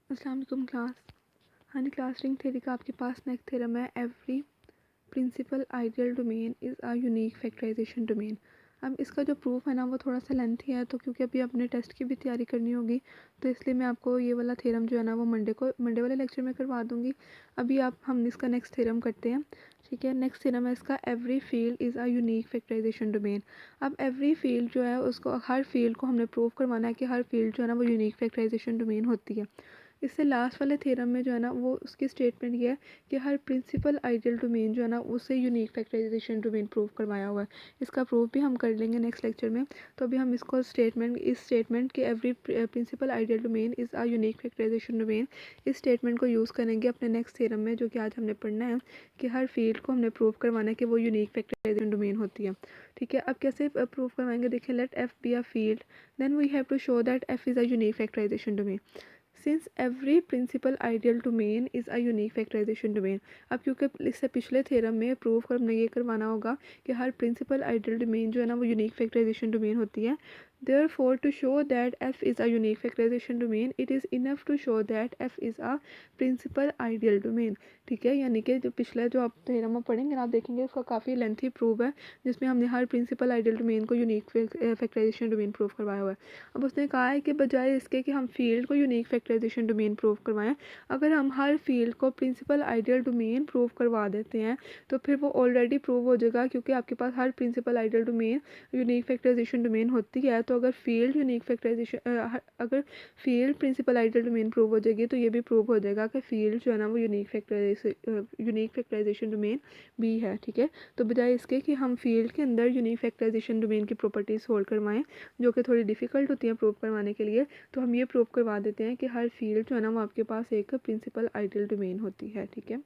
अस्सलाम वालेकुम क्लास। हाँ जी, क्लास रिंग थ्योरी का आपके पास नेक्स्ट थ्योरम है, every principal ideal domain is a unique factorisation domain. अब इसका जो प्रूफ है ना वो थोड़ा सा लेंथी है, तो क्योंकि अभी अपने टेस्ट की भी तैयारी करनी होगी तो इसलिए मैं आपको ये वाला थ्योरम जो है ना वो मंडे वाले लेक्चर में करवा दूँगी। अभी हम इसका नेक्स्ट थ्योरम करते हैं। ठीक है, नेक्स्ट थ्योरम है इसका, every field is a unique factorisation domain. अब एवरी फील्ड जो है उसको, हर फील्ड को हमने प्रूव करवाना है कि हर फील्ड जो है ना वो यूनिक फैक्टराइजेशन डोमेन होती है। इससे लास्ट वाले थ्योरम में जो है ना वो उसकी स्टेटमेंट ये है कि हर प्रिंसिपल आइडियल डोमेन जो है ना उसे यूनिक फैक्टराइजेशन डोमेन प्रूव करवाया हुआ है। इसका प्रूफ भी हम कर लेंगे नेक्स्ट लेक्चर में। तो अभी हम इसको इस स्टेटमेंट कि every principal ideal domain is a unique factorisation domain, इस स्टेटमेंट को यूज़ करेंगे अपने नेक्स्ट थ्योरम में, जो कि आज हमने पढ़ना है कि हर फील्ड को हमने प्रूव करवाना है कि वो यूनिक फैक्टराइजेशन डोमेन होती है। ठीक है, अब कैसे प्रूव करवाएंगे, देखिए, let F be a field, then we have to show that F is a unique factorisation domain since every principal ideal domain is a unique factorisation domain. अब क्योंकि इससे पिछले थ्योरम में प्रूव कर हमने ये करवाना होगा कि हर प्रिंसिपल आइडियल डोमेन जो है ना वो यूनिक फैक्टराइजेशन डोमेन होती है। Therefore, to show that f is a unique factorization domain, it is enough to show that f is a principal ideal domain। ठीक है, यानी कि जो पिछला जो आप थ्योरम पढ़ेंगे ना, आप देखेंगे उसका काफ़ी लेंथी प्रूव है, जिसमें हमने हर प्रिंसिपल आइडियल डोमेन को यूनिक फैक्टराइजेशन डोमेन प्रूव करवाया हुआ है। अब उसने कहा है कि बजाय इसके कि हम फील्ड को यूनिक फैक्टराइजेशन डोमेन प्रूव करवाएं, अगर हम हर फील्ड को प्रिंसिपल आइडियल डोमेन प्रूव करवा देते हैं तो फिर वो ऑलरेडी प्रूव हो जाएगा, क्योंकि आपके पास हर principal ideal domain unique factorisation domain होती है। तो अगर फील्ड यूनिक फैक्टराइजेशन अगर field principal ideal domain prove हो जाएगी तो ये भी प्रूव हो जाएगा कि फील्ड जो है ना वो यूनिक फैक्टराइजेशन डोमेन भी है। ठीक है, तो बजाय इसके कि हम फील्ड के अंदर यूनिक फैक्टराइजेशन डोमेन की प्रॉपर्टीज होल्ड करवाएं, जो कि थोड़ी डिफिकल्ट होती हैं प्रूव करवाने के लिए, तो हम ये प्रूव करवा देते हैं कि हर फील्ड जो है ना वो आपके पास एक प्रिंसिपल आइडियल डोमेन होती है। ठीक है,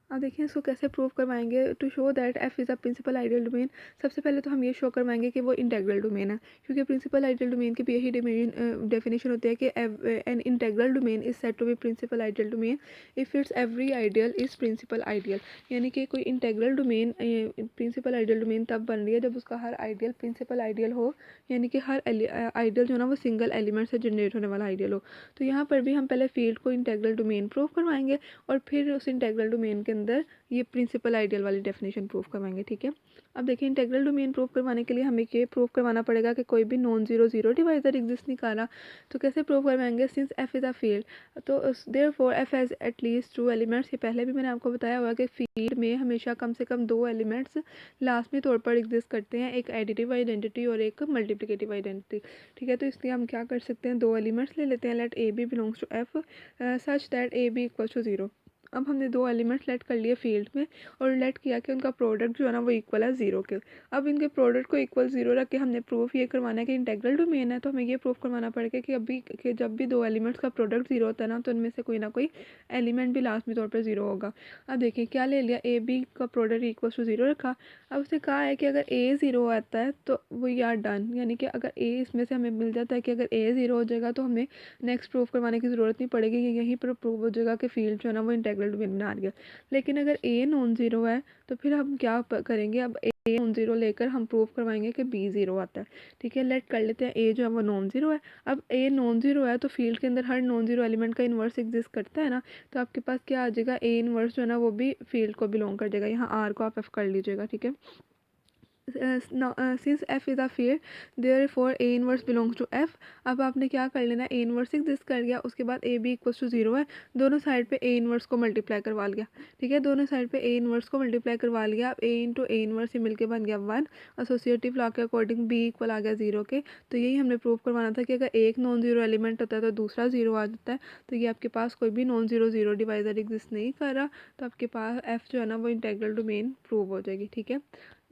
अब देखिए इसको कैसे प्रूव करवाएंगे। To show that F is a principal ideal domain, सबसे पहले तो हम ये शो करवाएंगे कि वो इंटेग्रल डोमेन है, क्योंकि प्रिंसिपल आइडियल डोमेन की भी यही डेफिनेशन होती है कि an integral domain is said to be principal ideal domain if it's every ideal is principal ideal. यानी कि कोई integral domain principal ideal domain तब बन रही है जब उसका हर आइडियल प्रिंसिपल आइडियल हो, यानी कि हर आइडियल जो है ना वो सिंगल एलिमेंट से जनरेट होने वाला आइडियल हो। तो यहाँ पर भी हम पहले फील्ड को इंटेग्रल डोमेन प्रूव करवाएंगे और फिर उस इंटेग्रल डोमेन के अंदर ये प्रिंसिपल आइडियल वाली डेफिनेशन प्रूव करवाएंगे। ठीक है, अब देखिए इंटेग्रल डोमेन प्रूव करवाने के लिए हमें ये प्रूव करवाना पड़ेगा कि कोई भी non zero zero divisor exist नहीं कर रहा। तो कैसे प्रूव करवाएंगे, since F is a field, तो therefore F has at least two elements. ये पहले भी मैंने आपको बताया हुआ कि फील्ड में हमेशा कम से कम दो एलिमेंट्स लाजमी तौर पर एग्जिस्ट करते हैं, एक एडिटिव आइडेंटिटी और एक मल्टीप्लिकेटिव आइडेंटिटी। ठीक है, तो इसलिए हम क्या कर सकते हैं, दो एलिमेंट्स ले लेते हैं, let a b belongs to F such that a b equal to zero. अब हमने दो एलिमेंट्स लेट कर लिए फील्ड में और लेट किया कि उनका प्रोडक्ट जो है ना वो इक्वल है ज़ीरो के। अब इनके प्रोडक्ट को इक्वल ज़ीरो रख के हमने प्रूफ ये करवाना है कि इंटेग्रल डोमेन है, तो हमें ये प्रूफ करवाना पड़ेगा कि जब भी दो एलिमेंट्स का प्रोडक्ट ज़ीरो होता है ना, तो उनमें से कोई ना कोई एलिमेंट भी लाजमी तौर पर ज़ीरो होगा। अब देखिए क्या ले लिया, ए बी का प्रोडक्ट इक्वल टू ज़ीरो रखा। अब उसने कहा है कि अगर ए ज़ीरो आता है तो वो यार डन, यानी कि अगर ए इसमें से हमें मिल जाता है कि अगर ए ज़ीरो हो जाएगा तो हमें नेक्स्ट प्रूफ करवाने की ज़रूरत नहीं पड़ेगी, कि यहीं पर प्रूव हो जाएगा कि फील्ड जो है ना वो इंटेग्रल डोमेन बना रही है। लेकिन अगर ए नॉन ज़ीरो है तो फिर हम क्या करेंगे, अब ए नॉन ज़ीरो लेकर हम प्रूव करवाएंगे कि बी ज़ीरो आता है। ठीक है, लेट कर लेते हैं ए जो है वो नॉन ज़ीरो है। अब ए नॉन ज़ीरो है तो फील्ड के अंदर हर नॉन ज़ीरो एलिमेंट का इन्वर्स एग्जिस्ट करता है ना, तो आपके पास क्या आ जाएगा, ए इन्वर्स जो है ना वो भी फील्ड को बिलोंग कर जाएगा। यहाँ आर को आप एफ कर लीजिएगा। ठीक है, since F is a field therefore a inverse belongs to F. अब आपने क्या कर लेना, ए इनवर्स एग्जिस्ट कर गया, उसके बाद a b equals to zero है, दोनों साइड पे ए इनवर्स को मल्टीप्लाई करवा लिया। ठीक है, दोनों साइड पे ए इनवर्स को मल्टीप्लाई करवा लिया। अब ए इंटू ए इनवर्स ये मिलके बन गया वन। एसोसिएटिव लॉ के अकॉर्डिंग बी इक्वल आ गया ज़ीरो के। तो यही हमने प्रूव करवाना था कि अगर एक नॉन ज़ीरो एलिमेंट होता है तो दूसरा ज़ीरो आ जाता है। तो ये आपके पास कोई भी non zero zero divisor exist नहीं कर रहा, तो आपके पास एफ जो है ना वो इंटेग्रल डोमेन प्रूव हो जाएगी। ठीक है,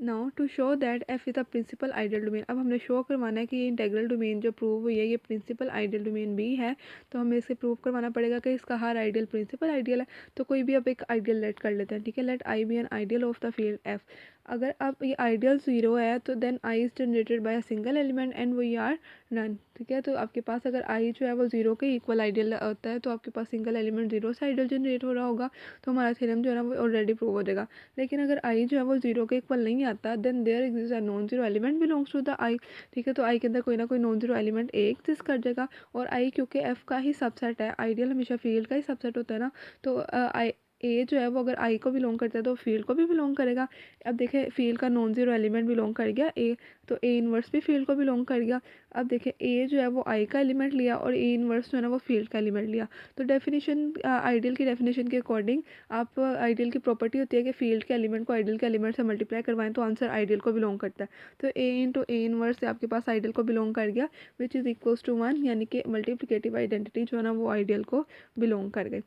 now to show that F is a principal ideal domain, अब हमने शो करवाना है कि ये इंटेग्रल डोमेन जो प्रूव हुई है ये प्रिंसिपल आइडियल डोमेन भी है। तो हमें इसे प्रूव करवाना पड़ेगा कि इसका हर आइडियल प्रिंसिपल आइडियल है। तो कोई भी अब एक आइडियल लेट कर लेते हैं। ठीक है, let I be an ideal of the field F. अगर आप ये आइडियल ज़ीरो है तो then I is generated by a single element and we are none, ठीक है। तो आपके पास अगर आई जो है वो ज़ीरो के इक्वल आइडियल होता है तो आपके पास सिंगल एलिमेंट ज़ीरो से आइडियल जनरेट हो रहा होगा, तो हमारा थ्योरम जो है ना वो ऑलरेडी प्रूव हो जाएगा। लेकिन अगर आई जो है वो ज़ीरो के इक्वल नहीं आता then there exist a non zero element belongs to the I, ठीक है। तो आई के अंदर कोई ना कोई non zero element a exist कर जाएगा, और आई क्योंकि एफ का ही सबसेट है, आइडियल हमेशा फील्ड का ही सबसेट होता है ना, तो आई ए जो है वो अगर आई को बिलोंग करता है तो फील्ड को भी बिलोंग करेगा। अब देखें फील्ड का नॉन ज़ीरो एलिमेंट बिलोंग कर गया ए, तो ए इनवर्स भी फील्ड को बिलोंग कर गया। अब देखें ए जो है वो आई का एलिमेंट लिया और ए इनवर्स जो है ना वो फील्ड का एलिमेंट लिया। तो डेफिनेशन आइडियल की डेफिनेशन के अकॉर्डिंग आप आइडियल की प्रॉपर्टी होती है कि फील्ड के एलिमेंट को आइडियल के एलिमेंट से मल्टीप्लाई करवाएं तो आंसर आइडियल को बिलोंग करता है। तो ए इंटू ए इनवर्स से आपके पास आइडियल को बिलोंग कर गया which is equals to one, यानी कि मल्टीप्लिकेटिव आइडेंटिटी जो है ना वो आइडियल को बिलोंग कर गई।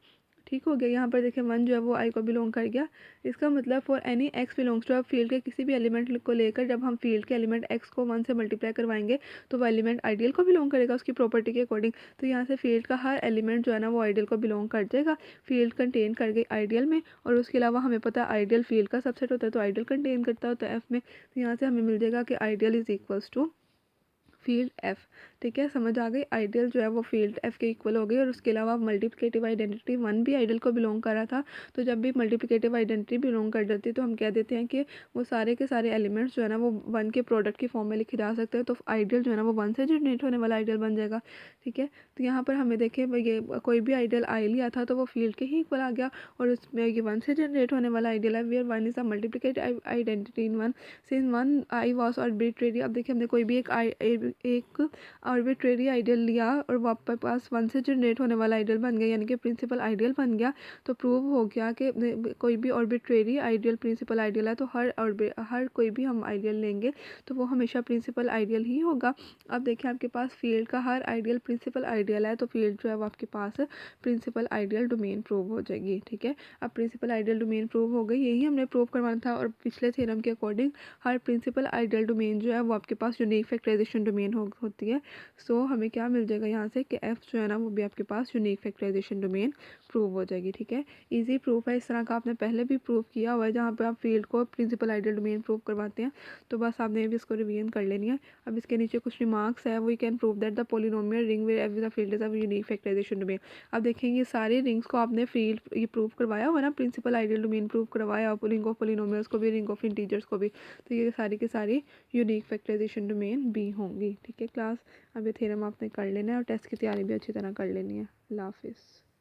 ठीक हो गया। यहाँ पर देखें वन जो है वो आई को बिलोंग कर गया। इसका मतलब for any x belongs to, अब फील्ड के किसी भी एलिमेंट को लेकर जब हम फील्ड के एलिमेंट एक्स को वन से मल्टीप्लाई करवाएंगे तो वो एलिमेंट आइडियल को बिलोंग करेगा उसकी प्रॉपर्टी के अकॉर्डिंग। तो यहाँ से फील्ड का हर एलिमेंट जो है ना वो आइडियल को बिलोंग कर जाएगा, फील्ड कंटेन कर गई आइडियल में, और उसके अलावा हमें पता है आइडियल फील्ड का सबसेट होता है तो आइडियल कंटेन करता होता है एफ में। तो यहाँ से हमें मिल जाएगा कि ideal is equals to field F, ठीक है। समझ आ गई, आइडियल जो है वो फील्ड एफ के इक्वल हो गई। और उसके अलावा मल्टीप्लिकेटिव आइडेंटिटी वन भी आइडियल को बिलोंग कर रहा था, तो जब भी मल्टीप्लिकेटिव आइडेंटिटी बिलोंग कर जाती है तो हम कह देते हैं कि वो सारे के सारे एलिमेंट्स जो है ना वो वन के प्रोडक्ट की फॉर्म में लिखे जा सकते हैं, तो आइडियल जो है ना वो वन से जनरेट होने वाला आइडियल बन जाएगा, ठीक है। तो यहाँ पर हमें देखें ये कोई भी आइडियल आई लिया था तो वो फील्ड के ही इक्वल आ गया, और उसमें ये वन से जनरेट होने वाला आइडियल है where one is a multiplicative identity in one since one I was arbitrary. अब देखिए हमने कोई भी एक आर्बिट्रेरी आइडियल लिया और वो आपके पास वन से जनरेट होने वाला आइडियल बन गया, यानी कि प्रिंसिपल आइडियल बन गया। तो प्रूव हो गया कि कोई भी आर्बिट्रेरी आइडियल प्रिंसिपल आइडियल है, तो हर कोई भी हम आइडियल लेंगे तो वो हमेशा प्रिंसिपल आइडियल ही होगा। अब देखिए आपके पास फील्ड का हर आइडियल प्रिंसिपल आइडियल है, तो फील्ड जो है वो आपके पास प्रिंसिपल आइडियल डोमेन प्रूव हो जाएगी, ठीक है। अब प्रिंसिपल आइडियल डोमेन प्रूव हो गई, यही हमने प्रूव करवाना था। और पिछले थ्योरम के अकॉर्डिंग हर प्रिंसिपल आइडियल डोमेन जो है वो आपके पास यूनिक फैक्टराइजेशन डोमेन होती है। सो हमें क्या मिल जाएगा यहाँ से कि एफ जो है ना वो भी आपके पास यूनिक फैक्टराइजेशन डोमेन प्रूव हो जाएगी, ठीक है। इजी प्रूफ है, इस तरह का आपने पहले भी प्रूव किया हुआ है जहाँ पे आप फील्ड को प्रिंसिपल आइडियल डोमेन प्रूव करवाते हैं। तो बस आपने भी इसको रिवीजन कर लेनी है। अब इसके नीचे कुछ रिमार्क्स है, we can prove that the polynomial ring with every the field is a unique factorisation domain. अब देखेंगे ये सारी रिंग्स को आपने फील्ड ये प्रूव करवाया हुआ ना, प्रिंसिपल आइडियल डोमेन प्रूव करवाया, रिंग ऑफ पोलिनोमियल्स को भी, रिंग ऑफ इंटीजर्स को भी, तो ये सारी की सारी यूनिक फैक्टराइजेशन डोमेन भी होंगी, ठीक है क्लास। अब ये थ्योरम आपने कर लेना है और टेस्ट की तैयारी भी अच्छी तरह कर लेनी है। अल्लाह हाफिज़।